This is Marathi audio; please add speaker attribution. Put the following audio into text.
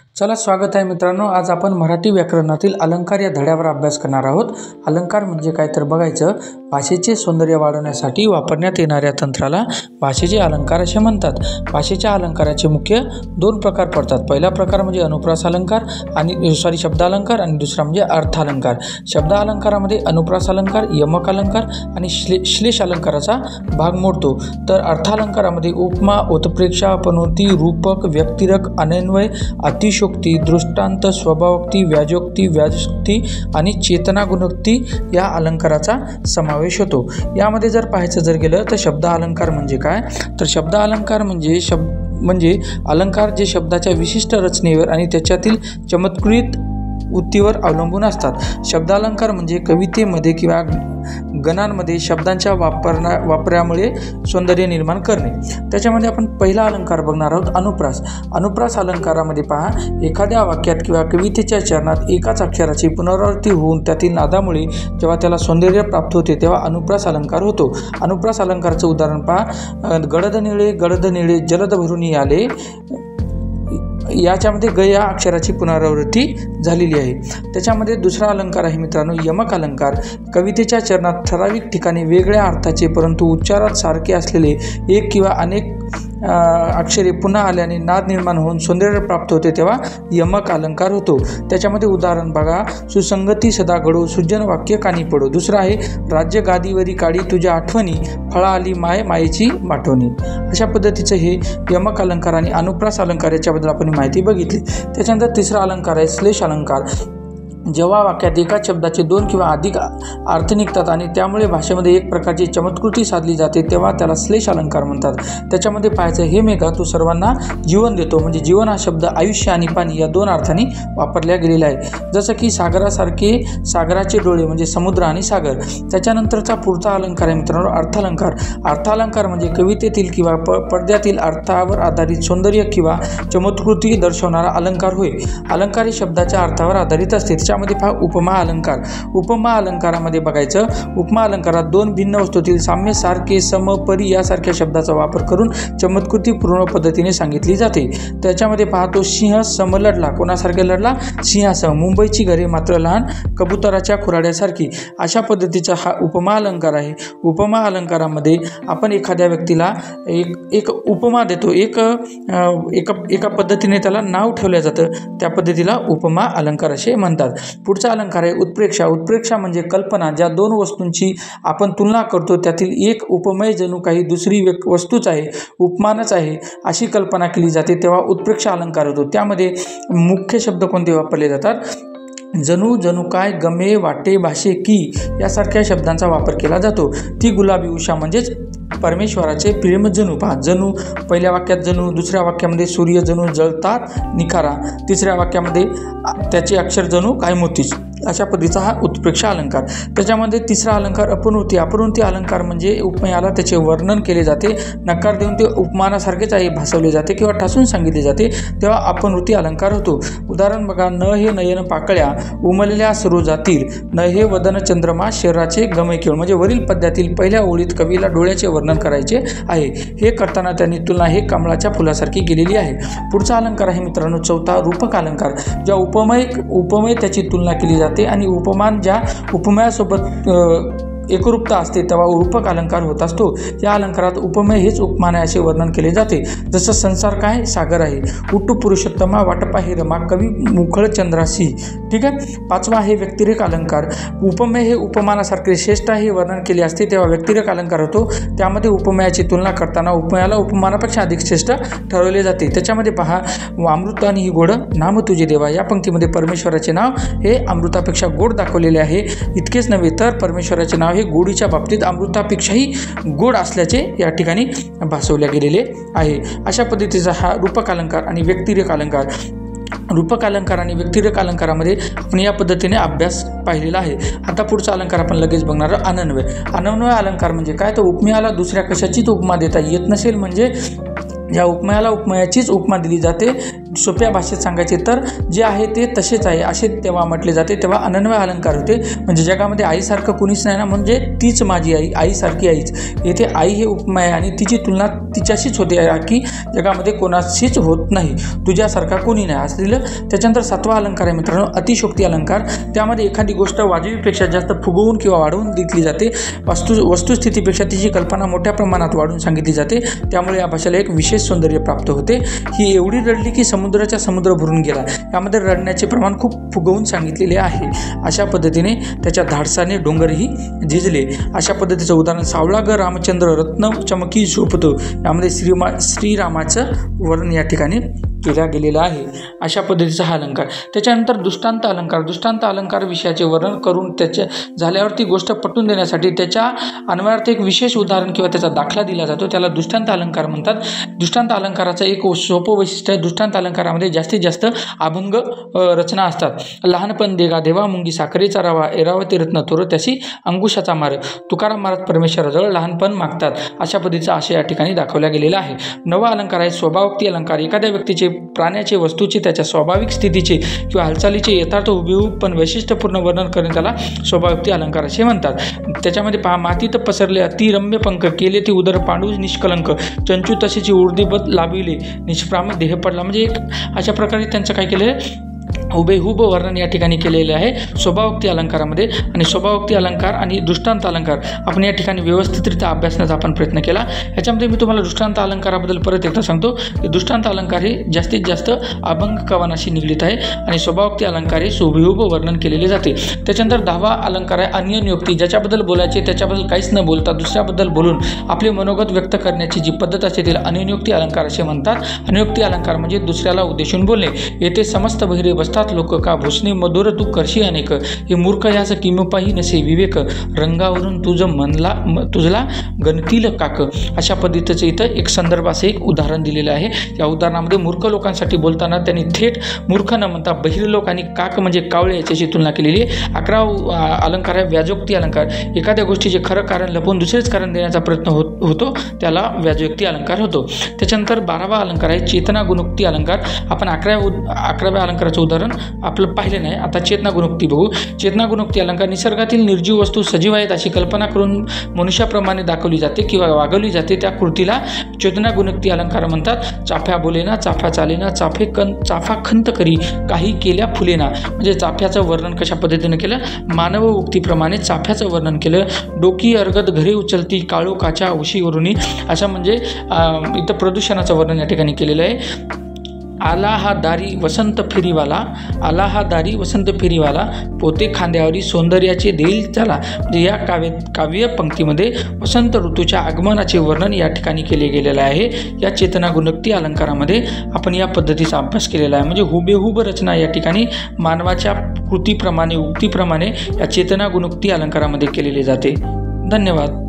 Speaker 1: चला स्वागत आहे मित्रांनो। आज आपण मराठी व्याकरणातील अलंकार या धड्यावर अभ्यास करणार आहोत। अलंकार म्हणजे काय तर बघायचं, भाषेचे सौंदर्य वाढवण्यासाठी वापरण्यात येणाऱ्या तंत्राला भाषेचे अलंकार असे म्हणतात। भाषेच्या अलंकाराचे मुख्य दोन प्रकार पडतात। पहिला प्रकार म्हणजे अनुप्रास अलंकार आणि शब्दालंकार आणि दुसरा म्हणजे अर्थालंकार। शब्दालंकारामध्ये अनुप्रास अलंकार, यमक अलंकार आणि श्लेष अलंकाराचा भाग मोडतो। तर अर्थालंकारामध्ये उपमा, उत्प्रेक्षा, पनोती, रूपक, व्यक्तिरक, अन्वय, अतिशयोक्ती, दृष्टांत, स्वभावोक्ती, व्याजोक्ती, व्याजोक्ती आणि चेतना गुणोक्ती या अलंकाराचा समावेश होतो। यामध्ये जर पाहायचं जर गेलं तर शब्द अलंकार म्हणजे काय, तर शब्द अलंकार म्हणजे अलंकार जे शब्दाच्या विशिष्ट रचनेवर आणि त्याच्यातील चमत्कृत उत्तीवर अवलंबून असतात। शब्दालंकार म्हणजे कवितेमध्ये किंवा गणांमध्ये शब्दांच्या वापरामुळे सौंदर्य निर्माण करणे। त्याच्यामध्ये आपण पहिला अलंकार बघणार आहोत, अनुप्रास। अनुप्रास अलंकारामध्ये पहा, एखाद्या वाक्यात किंवा कवितेच्या चरणात एकाच अक्षराची पुनरावृत्ती होऊन त्यातील नादामुळे जेव्हा त्याला सौंदर्य प्राप्त होते तेव्हा अनुप्रास अलंकार होतो। अनुप्रास अलंकाराचं उदाहरण पहा, गडद निळे जलद भरून आले, याच्यामध्ये ग या अक्षराची पुनरावृत्ती झालेली आहे। त्याच्यामध्ये दुसरा अलंकार आहे मित्रांनो, यमक अलंकार। कवितेच्या चरणात ठराविक ठिकाणी वेगळ्या अर्थाचे परंतु उच्चारात सारखे असलेले एक किंवा अनेक अक्षरे पुन्हा आल्याने नाद निर्माण होऊन सौंदर्य प्राप्त होते तेव्हा यमक अलंकार होतो। त्याच्यामध्ये उदाहरण बघा, सुसंगती सदा घडो, सुजन वाक्य कानी पडो। दुसरा आहे, राज्य गादीवरी काढी तुझ्या आठवणी, फळा आली मायेची माठवणी। अशा पद्धतीचं हे यमक अलंकार आणि अनुप्रास अलंकार याच्याबद्दल आपण माहिती बघितली। त्याच्यानंतर तिसरा अलंकार आहे श्लेष अलंकार। जेव्हा वाक्यात एकाच शब्दाचे दोन किंवा अधिक अर्थ निघतात आणि त्यामुळे भाषेमध्ये एक प्रकारची चमत्कृती साधली जाते तेव्हा त्याला श्लेष अलंकार म्हणतात। त्याच्यामध्ये पाहायचं, हे मेघा तू सर्वांना जीवन देतो, म्हणजे जीवन हा शब्द आयुष्य आणि पाणी या दोन अर्थांनी वापरला गेलेला आहे। जसं की सागरासारखे, सागराचे डोळे म्हणजे समुद्र आणि सागर। त्याच्यानंतरचा पुढचा अलंकार आहे मित्रांनो, अर्थालंकार। अर्थालंकार म्हणजे कवितेतील किंवा पडद्यातील अर्थावर आधारित सौंदर्य किंवा चमत्कृती दर्शवणारा अलंकार होय। अलंकार हे शब्दाच्या अर्थावर आधारित असते। त्यामध्ये पहा, उपमा अलंकार। उपमा अलंकारामध्ये बघायचं, उपमा अलंकारात दोन भिन्न वस्तूतील साम्य, सारखे, सम, परी यासारख्या शब्दाचा वापर करून चमत्कृती पूर्ण पद्धतीने सांगितली जाते। त्याच्यामध्ये पाहतो, सिंह सम लढला, कोणासारखे लढला, सिंहासह, मुंबईची घरे मात्र लहान कबुतराच्या खुराड्यासारखी। अशा पद्धतीचा हा उपमा अलंकार आहे। उपमा अलंकारामध्ये आपण एखाद्या व्यक्तीला एक उपमा देतो, एका पद्धतीने त्याला नाव ठेवलं जातं, त्या पद्धतीला उपमा अलंकार असे म्हणतात। पुढचा अलंकार आहे उत्प्रेक्षा। उत्प्रेक्षा म्हणजे कल्पना, ज्या दोन वस्तूंची आपण तुलना करतो त्यातील एक उपमेय जणू काही दुसरी वस्तूच आहे, उपमानच आहे अशी कल्पना केली जाते तेव्हा उत्प्रेक्षा अलंकार होतो। त्यामध्ये मुख्य शब्द कोणते वापरले जातात, जणू काय, गमे, वाटे, भाषे, की यासारख्या शब्दांचा वापर केला जातो। ती गुलाबी उषा म्हणजेच परमेश्वराचे प्रेम जणू। पहा, जणू पहिल्या वाक्यात जणू, दुसऱ्या वाक्यामध्ये सूर्य जणू जळतात निखारा, तिसऱ्या वाक्यामध्ये त्याचे अक्षर जणू काय मोतीच। अशा पद्धतीचा हा उत्प्रेक्षा अलंकार। त्याच्यामध्ये तिसरा अलंकार अपनवृत्ती। अपनवृत्ती अलंकार म्हणजे उपमेयाला त्याचे वर्णन केले जाते, नकार देऊन ते उपमानासारखेच आहे भासवले जाते किंवा ठासून सांगितले जाते तेव्हा अपनवृत्ती अलंकार होतो। उदाहरण बघा, न हे नयन पाकळ्या उमलल्या सर्व जातील, न हे वदन चंद्रमा शरीराचे गमय केवळ, म्हणजे वरील पद्यातील पहिल्या ओळीत कवीला डोळ्याचे वर्णन करायचे आहे। हे करताना त्यांनी तुलना हे कमळाच्या फुलासारखी केलेली आहे। पुढचा अलंकार आहे मित्रांनो चौथा, रूपक अलंकार। ज्या उपमेय त्याची तुलना केली जाते आणि उपमान ज्या उपमेयासोबत एकरूपता असते तेव्हा रूपक अलंकार होत असतो। या अलंकारात उपमेय हेच उपमान आहे असे वर्णन केले जाते। जसं संसार काय, सागर आहे, उट्टू पुरुषोत्तमा वाटपा हे रमा, कवी मुखळ चंद्रासी। ठीक आहे। पाचवा आहे व्यक्तिरेक अलंकार। उपमेय हे उपमानासारखे श्रेष्ठ हे वर्णन केले असते तेव्हा व्यक्तिरेक अलंकार होतो। त्यामध्ये उपमेयाची तुलना करताना उपमेयाला उपमानापेक्षा अधिक श्रेष्ठ ठरवले जाते। त्याच्यामध्ये पहा, अमृताने ही गोड नाम तुझे देवा, या पंक्तीमध्ये परमेश्वराचे नाव हे अमृतापेक्षा गोड दाखवलेले आहे। इतकेच नव्हे तर परमेश्वराचे नाव हे गोडीच्या बाबतीत अमृतापेक्षाही गोड असल्याचे या ठिकाणी भासवले गेलेले आहे। अशा पद्धतीचा हा रूपक अलंकार आणि व्यक्तिरेक अलंकार। रूपक अलंकार आणि व्यक्तिरेक अलंकारामध्ये आपण या पद्धतीने अभ्यास पाहिलेला आहे। आता पुढचा अलंकार आपण लगेच बघणार, अनन्वय। अनन्वय अलंकार म्हणजे काय, तर उपमेयाला दुसऱ्या कशाचीच उपमा देता येत नसेल, म्हणजे ज्या उपमेयाला उपमेयाचीच उपमा दिली जाते सोप्या भाषेत सांगायचे तर जे आहे ते तसेच आहे असे तेव्हा म्हटले जाते, तेव्हा अनन्वय अलंकार होते. म्हणजे जगामध्ये आईसारखं कुणीच नाही ना, म्हणजे तीच माझी आई, आईसारखी आईच. येथे आई हे उपमा आहे आणि तिची तुलना तिच्याशीच होते की जगामध्ये कोणाशीच होत नाही, तुझ्यासारखा कोणी नाही असं दिलं. त्याच्यानंतर 7वा अलंकार आहे मित्रांनो अतिशोक्ती अलंकार. त्यामध्ये एखादी गोष्ट वाजवीपेक्षा जास्त फुगवून किंवा वाढवून दिली जाते. वस्तुस्थितीपेक्षा तिची कल्पना मोठ्या प्रमाणात वाढून सांगितली जाते, त्यामुळे या भाषेला एक विशेष सौंदर्य प्राप्त होते. ही एवढी रडली की समुद्राच्या समुद्र भरून गेला. यामध्ये रडण्याचे प्रमाण खूप फुगवून सांगितलेले आहे. अशा पद्धतीने त्याच्या धाडसाने डोंगरही झिजले. अशा पद्धतीचं उदाहरण सावळा ग रामचंद्र रत्न चमकी झोपतो, यामध्ये श्रीरामाचं वर्णन या ठिकाणी केला गेलेला आहे. अशा पद्धतीचा हा अलंकार. त्याच्यानंतर दृष्टांत अलंकार. दृष्टांत अलंकार विषयाचे वर्णन करून त्याच्या झाल्यावर ती गोष्ट पटवून देण्यासाठी त्याच्या अन्वयार्थ एक विशेष उदाहरण किंवा त्याचा दाखला दिला जातो, त्याला दृष्टांत अलंकार म्हणतात. दृष्टांत अलंकाराचं एक सोपं वैशिष्ट्य आहे, दृष्टांत अलंकारामध्ये जास्तीत जास्त अभंग रचना असतात. लहानपण देगा देवा मुंगी साखरेचा रवा, एरावती रत्न थोर त्याशी अंकुशाचा मार, तुकाराम महाराज परमेश्वराजवळ लहानपण मागतात. अशा पद्धतीचा आशय या ठिकाणी दाखवला गेलेला आहे. नवा अलंकार आहे स्वभावोक्ती अलंकार. एखाद्या व्यक्तीचे, प्राण्याचे, वस्तूचे, त्याच्या स्वाभाविक स्थितीचे किंवा हालचालीचे यथार्थ हुबेहूब पण वैशिष्ट्यपूर्ण वर्णन करणे त्याला स्वभावोक्ती अलंकार असे म्हणतात. त्याच्यामध्ये पहा, मातीत पसरले अतिरम्य पंख, केले ती उदर पांडू निष्कलंक, चंचू तसेची उर्दीबत लाभिले, निष्प्राम देह पडला. म्हणजे एक अशा प्रकारे त्यांचं काय केलं आहे, हुबेहूब वर्णन या ठिकाणी केलेले आहे स्वभावोक्ती अलंकारामध्ये. आणि स्वभावोक्ती अलंकार आणि दृष्टांत अलंकार आपण या ठिकाणी व्यवस्थितरित्या अभ्यासण्याचा आपण प्रयत्न केला. ह्याच्यामध्ये मी तुम्हाला दृष्टांत अलंकाराबद्दल परत एकदा सांगतो की दृष्टांत अलंकार हे जास्तीत जास्त अभंग कवनाशी निगडीत आहे आणि स्वभावोक्ती अलंकार हे हुबेहूब वर्णन केलेले जाते. त्याच्यानंतर 10वा अलंकार आहे अन्यन्योक्ती. ज्याच्याबद्दल बोलायचे त्याच्याबद्दल काहीच न बोलता दुसऱ्याबद्दल बोलून आपले मनोगत व्यक्त करण्याची जी पद्धत असते तिला अन्यन्योक्ती अलंकार असे म्हणतात. अन्योक्ती अलंकार म्हणजे दुसऱ्याला उद्देशून बोलणे. येथे समस्त बहिरे बसतात लोक का भूषणे मधुर तू करशी अनेक, हे मूर्ख यास किंमपाही नसे विवेक, रंगावरून तुझला गणतील काक. अशा पद्धतीचं इथं एक संदर्भ असं एक उदाहरण दिलेलं आहे. या उदाहरणामध्ये मूर्ख लोकांसाठी बोलताना त्यांनी थेट मूर्ख न म्हणता बहिर लोक आणि काक म्हणजे कावळे याच्याशी तुलना केलेली आहे. 11वा अलंकार आहे व्याजोक्ती अलंकार. एखाद्या गोष्टीचे खरं कारण लपवून दुसरेच कारण देण्याचा प्रयत्न होतो त्याला व्याजोक्ती अलंकार होतो. त्याच्यानंतर 12वा अलंकार आहे चेतना गुणोक्ती अलंकार. आपण 11व्या अलंकाराचं उदाहरण आपलं पाहिलं नाही, आता चेतना गुणोक्ती बघू. चेतना गुणोक्ती अलंकार निसर्गातील निर्जीव वस्तू सजीव आहेत अशी कल्पना करून मनुष्याप्रमाणे दाखवली जाते किंवा वागवली जाते, त्या कृतीला चेतना गुणोक्ती अलंकार म्हणतात. चाफ्या बोलेना, चाफ्या चालेना, चाफा खंत करी, काही केल्या फुलेना. म्हणजे चाफ्याचं वर्णन कशा पद्धतीनं केलं, मानव उक्तीप्रमाणे चाफ्याचं वर्णन केलं. डोकी अर्गत घरे उचलती, काळोखाच्या उशीवरुनी. अशा म्हणजे इथं प्रदूषणाचं वर्णन या ठिकाणी केलेलं आहे. आला हा दारी वसंत फेरीवाला, पोते खांद्यावरी सौंदर्याचे देईल त्याला. म्हणजे या काव्य पंक्तीमध्ये वसंत ऋतूच्या आगमनाचे वर्णन या ठिकाणी केले गेलेलं आहे. या चेतना गुणोक्ती अलंकारामध्ये आपण या पद्धतीचा अभ्यास केलेला आहे. म्हणजे हुबेहूब रचना या ठिकाणी मानवाच्या कृतीप्रमाणे, उक्तीप्रमाणे या चेतना गुणोक्ती अलंकारामध्ये केलेले जाते. धन्यवाद.